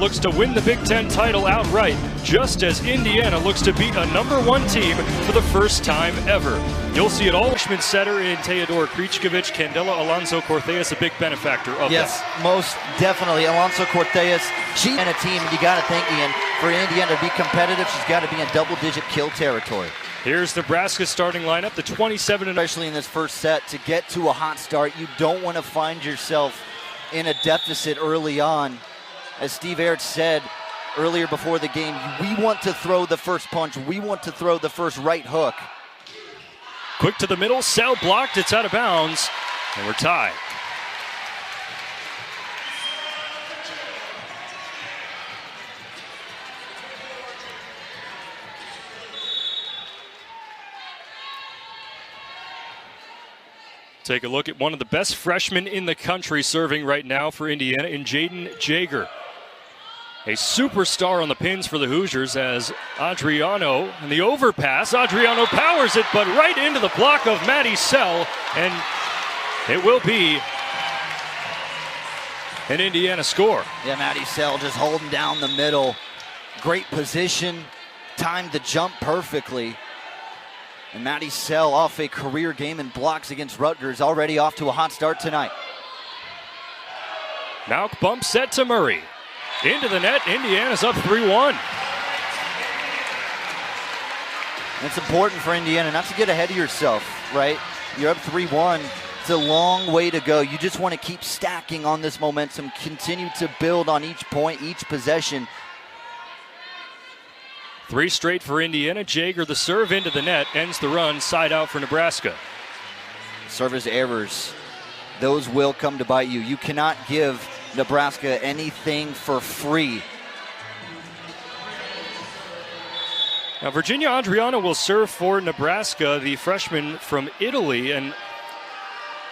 looks to win the Big Ten title outright, just as Indiana looks to beat a #1 team for the first time ever. You'll see it all. Freshman setter in Teodora Krichkovic, Candela Alonso Cortez, a big benefactor of yes, that. Most definitely. Alonso Cortez, she's in a team, and you got to think, Ian, for Indiana to be competitive, she's got to be in double-digit kill territory. Here's Nebraska's starting lineup, the 27. Especially in this first set, to get to a hot start, you don't want to find yourself in a deficit early on. As Steve Aerts said earlier before the game, we want to throw the first punch. We want to throw the first right hook. Quick to the middle, Sell blocked, it's out of bounds, and we're tied. Take a look at one of the best freshmen in the country serving right now for Indiana in Jaden Jaeger. A superstar on the pins for the Hoosiers as Adriano, and the overpass, Adriano powers it, but right into the block of Maddie Sell, and it will be an Indiana score. Yeah, Maddie Sell just holding down the middle. Great position, timed the jump perfectly. And Maddie Sell off a career game in blocks against Rutgers, already off to a hot start tonight. Now bump set to Murray. Into the net, Indiana's up 3-1. It's important for Indiana not to get ahead of yourself, right? You're up 3-1. It's a long way to go. You just want to keep stacking on this momentum, continue to build on each point, each possession. 3 straight for Indiana. Jaeger, the serve into the net, ends the run, side out for Nebraska. Service errors, those will come to bite you. You cannot give Nebraska anything for free. Now, Virginia Adriano will serve for Nebraska, the freshman from Italy, and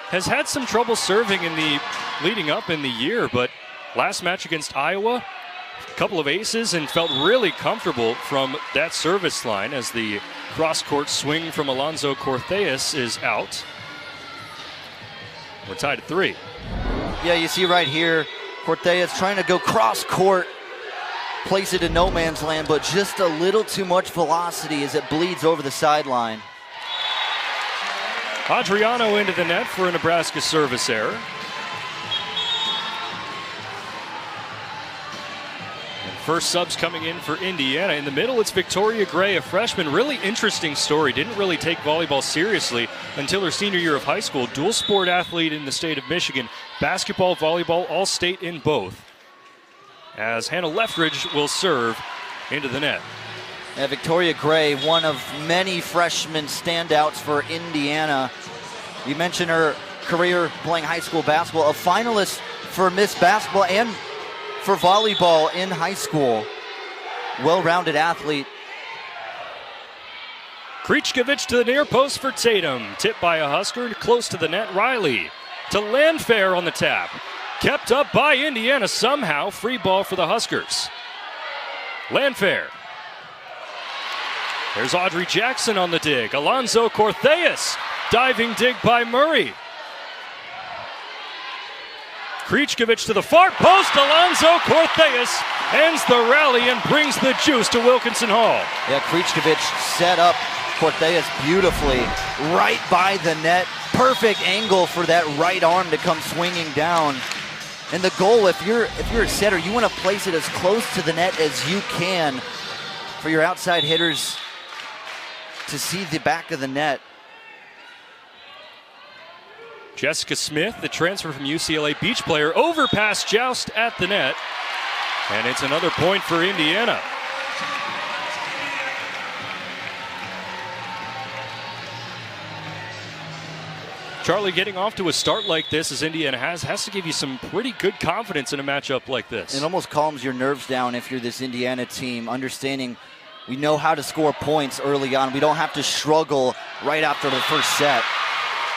has had some trouble serving in the leading up in the year, but last match against Iowa, a couple of aces, and felt really comfortable from that service line as the cross-court swing from Alonso Cortez is out. We're tied at 3. Yeah, you see right here, Cortez trying to go cross-court, place it in no man's land, but just a little too much velocity as it bleeds over the sideline. Adriano into the net for a Nebraska service error. First subs coming in for Indiana. In the middle, it's Victoria Gray, a freshman. Really interesting story. Didn't really take volleyball seriously until her senior year of high school. Dual sport athlete in the state of Michigan. Basketball, volleyball, all state in both. As Hannah Leffridge will serve into the net. Yeah, Victoria Gray, one of many freshman standouts for Indiana. You mentioned her career playing high school basketball, a finalist for Miss Basketball and for volleyball in high school. Well-rounded athlete. Krichkovic to the near post for Tatum. Tipped by a Husker close to the net. Riley to Landfair on the tap. Kept up by Indiana somehow. Free ball for the Huskers. Landfair. There's Audrey Jackson on the dig. Alonso Cortez. Diving dig by Murray. Krichkovic to the far post. Alonso Cortez ends the rally and brings the juice to Wilkinson Hall. Yeah, Krichkovic set up Cortez beautifully right by the net. Perfect angle for that right arm to come swinging down. And the goal, if you're a setter, you want to place it as close to the net as you can for your outside hitters to see the back of the net. Jessica Smith, the transfer from UCLA Beach player, overpass joust at the net. And it's another point for Indiana. Charlie, getting off to a start like this, as Indiana has to give you some pretty good confidence in a matchup like this. It almost calms your nerves down if you're this Indiana team, understanding we know how to score points early on. We don't have to struggle right after the first set.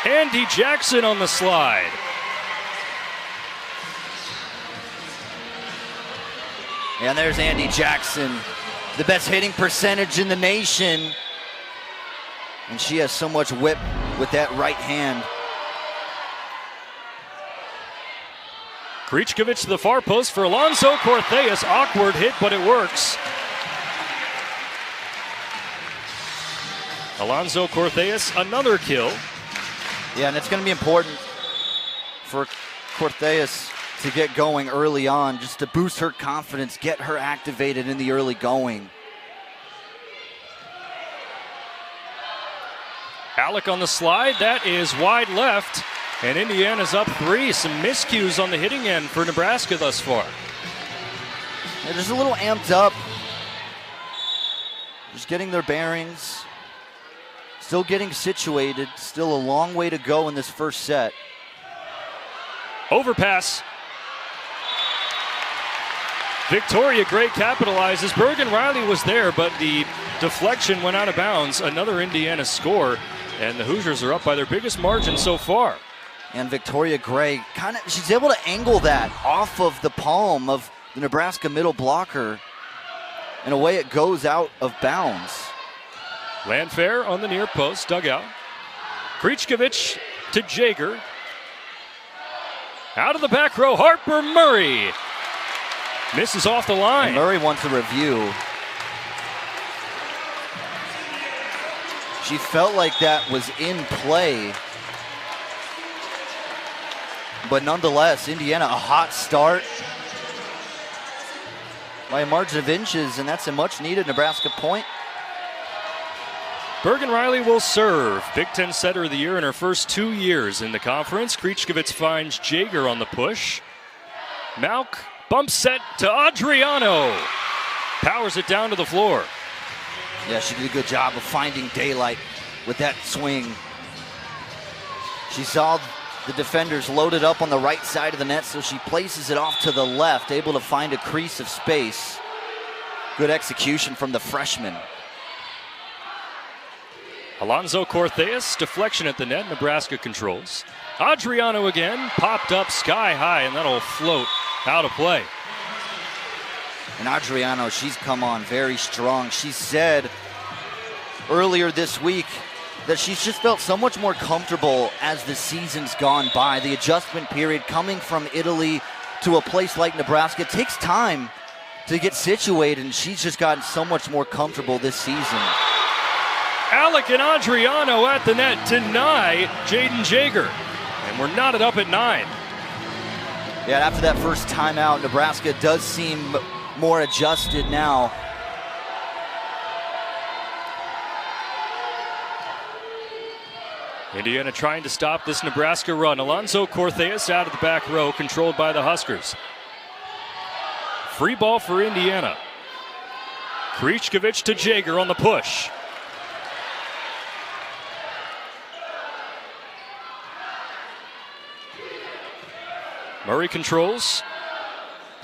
Andy Jackson on the slide. And there's Andy Jackson, the best hitting percentage in the nation. And she has so much whip with that right hand. Krichkovich to the far post for Alonso Cortheas. Awkward hit, but it works. Alonso Cortheas, another kill. Yeah, and it's going to be important for Cortheas to get going early on, just to boost her confidence, get her activated in the early going. Alec on the slide, that is wide left, and Indiana's up 3. Some miscues on the hitting end for Nebraska thus far. They're just a little amped up, just getting their bearings, still getting situated, still a long way to go in this first set. Overpass. Victoria Gray capitalizes. Bergen Riley was there, but the deflection went out of bounds. Another Indiana score, and the Hoosiers are up by their biggest margin so far. And Victoria Gray, she's able to angle that off of the palm of the Nebraska middle blocker. In a way, it goes out of bounds. Landfair on the near post, dugout. Krichkovich to Jaeger. Out of the back row, Harper Murray. Misses off the line. And Murray wants a review. She felt like that was in play. But nonetheless, Indiana, a hot start by a margin of inches, and that's a much-needed Nebraska point. Bergen Riley will serve. Big Ten Setter of the Year in her first 2 years in the conference. Krichkovich finds Jaeger on the push. Malk bump set to Adriano. Powers it down to the floor. Yeah, she did a good job of finding daylight with that swing. She saw the defenders loaded up on the right side of the net, so she places it off to the left, able to find a crease of space. Good execution from the freshman. Alonso Cortheas, deflection at the net, Nebraska controls. Adriano again, popped up sky high, and that'll float out of play. And Adriano, she's come on very strong. She said earlier this week that she's just felt so much more comfortable as the season's gone by. The adjustment period coming from Italy to a place like Nebraska, it takes time to get situated, and she's just gotten so much more comfortable this season. Alec and Adriano at the net deny Jaden Jaeger. And we're knotted up at 9. Yeah, after that first timeout, Nebraska does seem more adjusted now. Indiana trying to stop this Nebraska run. Alonso Cortheas out of the back row, controlled by the Huskers. Free ball for Indiana. Krichkovich to Jaeger on the push. Murray controls.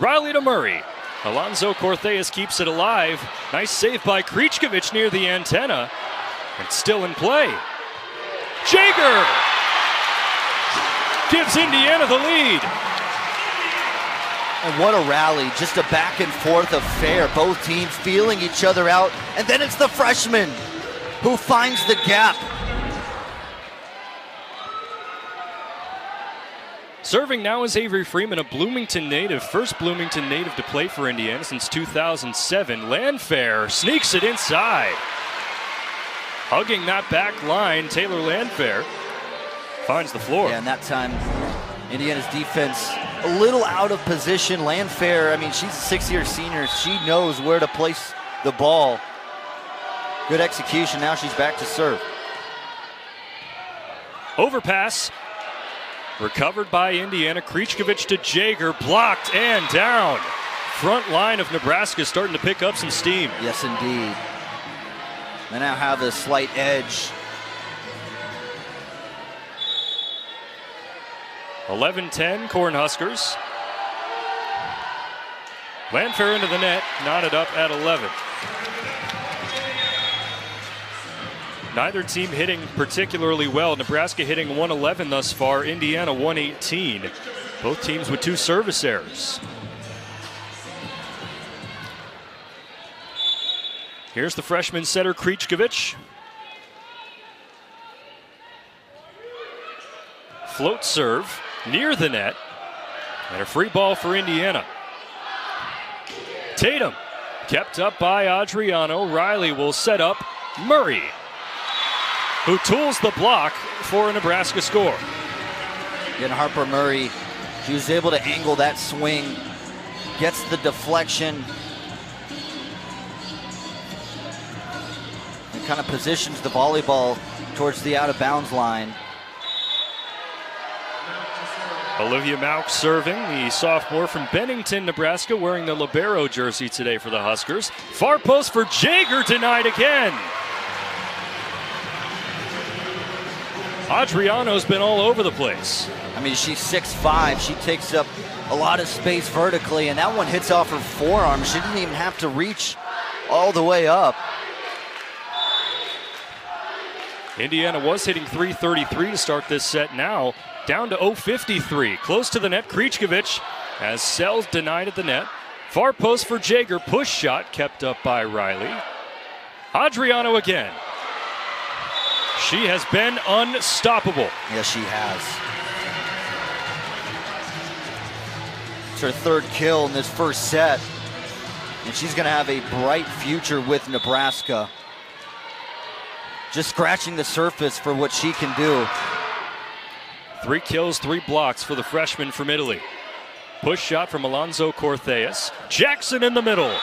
Riley to Murray. Alonso Cortheas keeps it alive. Nice save by Krichkovich near the antenna. And still in play. Jaeger gives Indiana the lead. And what a rally. Just a back and forth affair. Both teams feeling each other out. And then it's the freshman who finds the gap. Serving now is Avery Freeman, a Bloomington native. First Bloomington native to play for Indiana since 2007. Landfair sneaks it inside. Hugging that back line, Taylor Landfair finds the floor. Yeah, and that time, Indiana's defense a little out of position. Landfair, I mean, she's a 6-year senior. She knows where to place the ball. Good execution. Now she's back to serve. Overpass. Recovered by Indiana. Krichkovich to Jaeger. Blocked and down. Front line of Nebraska starting to pick up some steam. Yes, indeed. They now have a slight edge. 11-10 Cornhuskers. Landfair into the net, knotted up at 11. Neither team hitting particularly well. Nebraska hitting 111 thus far, Indiana 118. Both teams with 2 service errors. Here's the freshman setter Krichkovich. Float serve near the net. And a free ball for Indiana. Tatum kept up by Adriano. Riley will set up Murray, who tools the block for a Nebraska score. Again, Harper Murray, she was able to angle that swing, gets the deflection, and kind of positions the volleyball towards the out-of-bounds line. Olivia Mauk serving, the sophomore from Bennington, Nebraska, wearing the libero jersey today for the Huskers. Far post for Jaeger, denied again. Adriano's been all over the place. I mean, she's 6'5". She takes up a lot of space vertically, and that one hits off her forearm. She didn't even have to reach all the way up. Indiana was hitting .333 to start this set. Now down to .053. Close to the net, Krichkovich as Sells denied at the net. Far post for Jaeger. Push shot kept up by Riley. Adriano again. She has been unstoppable. Yes, she has. It's her third kill in this first set, and she's going to have a bright future with Nebraska. Just scratching the surface for what she can do. 3 kills, 3 blocks for the freshman from Italy. Push shot from Alonso Cortez. Jackson in the middle.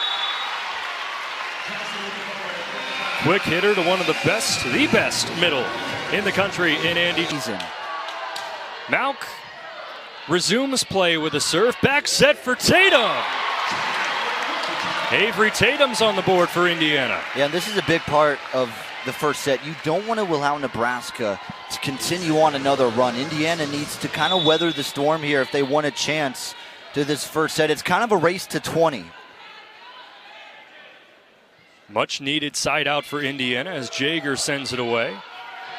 Quick hitter to one of the best middle in the country in Andy. Mauk resumes play with a serve. Back set for Tatum. Avery Tatum's on the board for Indiana. Yeah, and this is a big part of the first set. You don't want to allow Nebraska to continue on another run. Indiana needs to kind of weather the storm here if they want a chance to this first set. It's kind of a race to 20. Much needed side out for Indiana as Jaeger sends it away.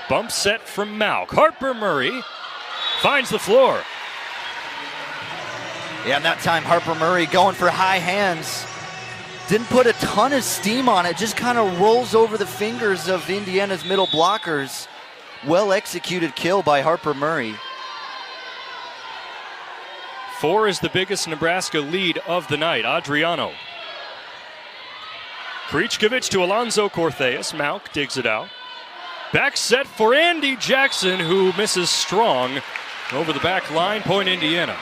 Bump set from Mauk. Harper Murray finds the floor. Yeah, and that time Harper Murray going for high hands. Didn't put a ton of steam on it, just kind of rolls over the fingers of Indiana's middle blockers. Well executed kill by Harper Murray. 4 is the biggest Nebraska lead of the night. Adriano. Krichkovich to Alonso Cortez. Mauk digs it out. Back set for Andy Jackson, who misses strong over the back line. Point Indiana.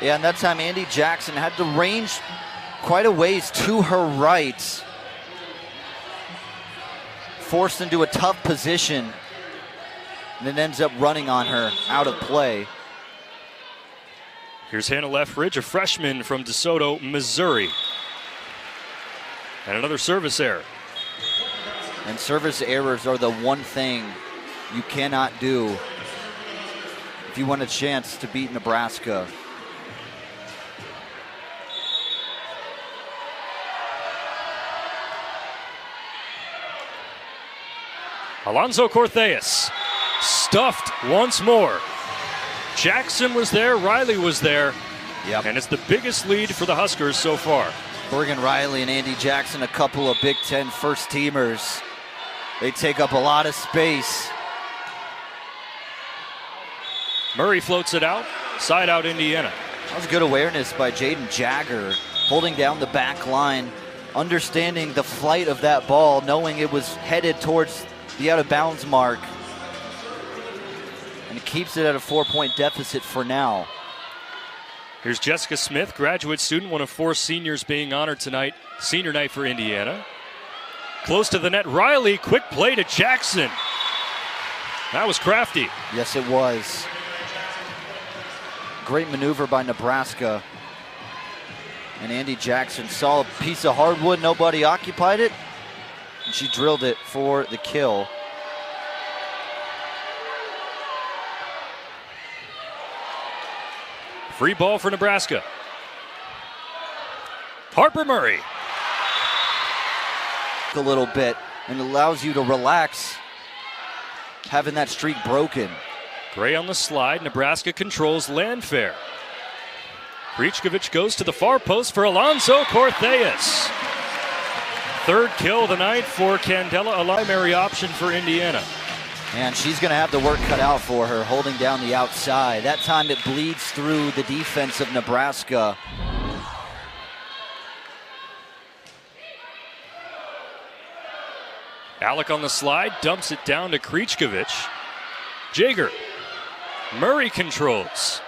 Yeah, and that time Andy Jackson had to range quite a ways to her right. Forced into a tough position. And it ends up running on her out of play. Here's Hannah Leffridge, a freshman from DeSoto, Missouri. And another service error. And service errors are the one thing you cannot do if you want a chance to beat Nebraska. Alonso Cortez stuffed once more. Jackson was there, Riley was there. Yep. And it's the biggest lead for the Huskers so far. Bergen Riley and Andy Jackson, a couple of Big Ten first teamers. They take up a lot of space. Murray floats it out, side out Indiana. That was good awareness by Jaden Jagger, holding down the back line, understanding the flight of that ball, knowing it was headed towards the out-of-bounds mark. And it keeps it at a 4-point deficit for now. Here's Jessica Smith, graduate student, one of 4 seniors being honored tonight. Senior night for Indiana. Close to the net, Riley, quick play to Jackson. That was crafty. Yes, it was. Great maneuver by Nebraska. And Andy Jackson saw a piece of hardwood, nobody occupied it, and she drilled it for the kill. Free ball for Nebraska. Harper Murray. A little bit, and allows you to relax, having that streak broken. Gray on the slide. Nebraska controls Landfair. Krichkovich goes to the far post for Alonso Cortez. Third kill of the night for Candela, a primary option for Indiana. And she's going to have the work cut out for her, holding down the outside. That time it bleeds through the defense of Nebraska. Alec on the slide, dumps it down to Krichkovic. Jaeger. Murray controls.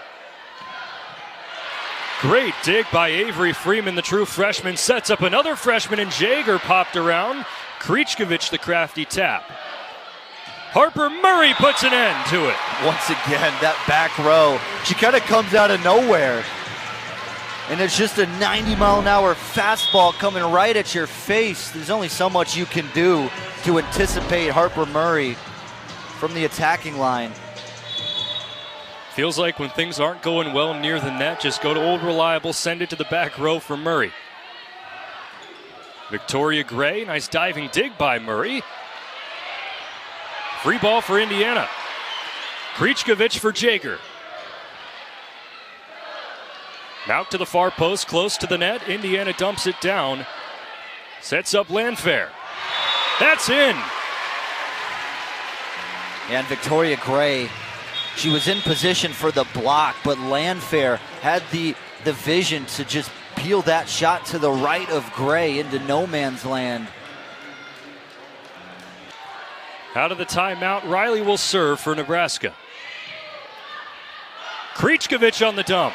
Great dig by Avery Freeman, the true freshman. Sets up another freshman, and Jaeger popped around. Krichkovic, the crafty tap. Harper Murray puts an end to it. Once again, that back row. She kind of comes out of nowhere. And it's just a 90-mile-an-hour fastball coming right at your face. There's only so much you can do to anticipate Harper Murray from the attacking line. Feels like when things aren't going well near the net, just go to old reliable, send it to the back row for Murray. Victoria Gray, nice diving dig by Murray. Free ball for Indiana. Krichkovic for Jaeger. Out to the far post, close to the net. Indiana dumps it down. Sets up Landfair. That's in. And Victoria Gray, she was in position for the block, but Landfair had the vision to just peel that shot to the right of Gray into no man's land. Out of the timeout, Riley will serve for Nebraska. Krichkovic on the dump.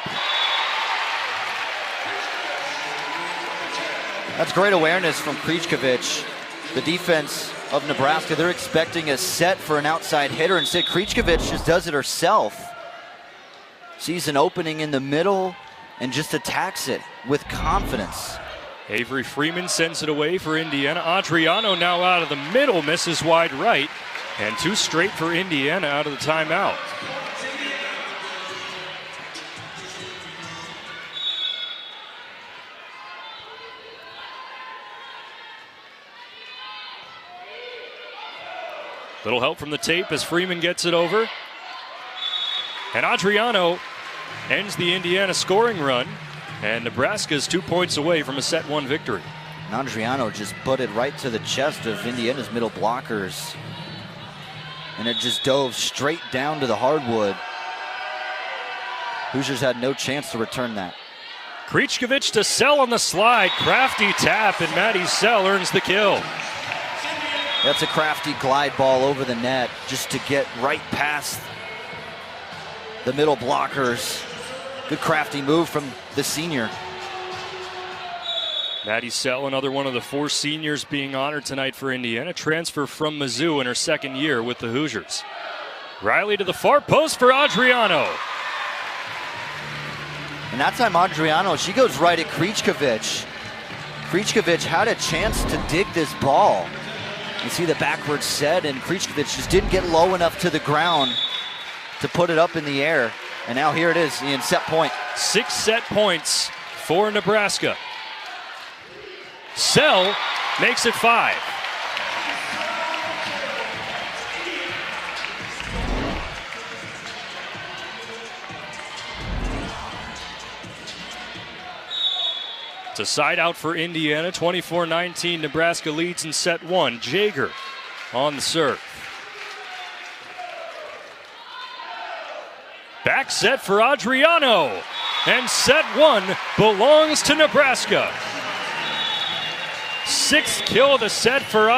That's great awareness from Krichkovic. The defense of Nebraska, they're expecting a set for an outside hitter. Instead, Krichkovic just does it herself. Sees an opening in the middle and just attacks it with confidence. Avery Freeman sends it away for Indiana. Adriano now out of the middle, misses wide right. And two straight for Indiana out of the timeout. Little help from the tape as Freeman gets it over. And Adriano ends the Indiana scoring run. And Nebraska's 2 points away from a set one victory. And Adriano just butted right to the chest of Indiana's middle blockers. And it just dove straight down to the hardwood. Hoosiers had no chance to return that. Krichkovic to Sell on the slide. Crafty tap, and Maddie Sell earns the kill. That's a crafty glide ball over the net just to get right past the middle blockers. Good crafty move from the senior. Maddie Sell, another one of the four seniors being honored tonight for Indiana. Transfer from Mizzou in her second year with the Hoosiers. Riley to the far post for Adriano. And that time Adriano, she goes right at Krichkovic. Krichkovic had a chance to dig this ball. You see the backwards set, and Krichkovic just didn't get low enough to the ground to put it up in the air. And now here it is, Ian, set point. 6 set points for Nebraska. Sell makes it 5. It's a side out for Indiana. 24-19, Nebraska leads in set one. Jaeger on the serve. Back set for Adriano. And set one belongs to Nebraska. 6th kill of the set for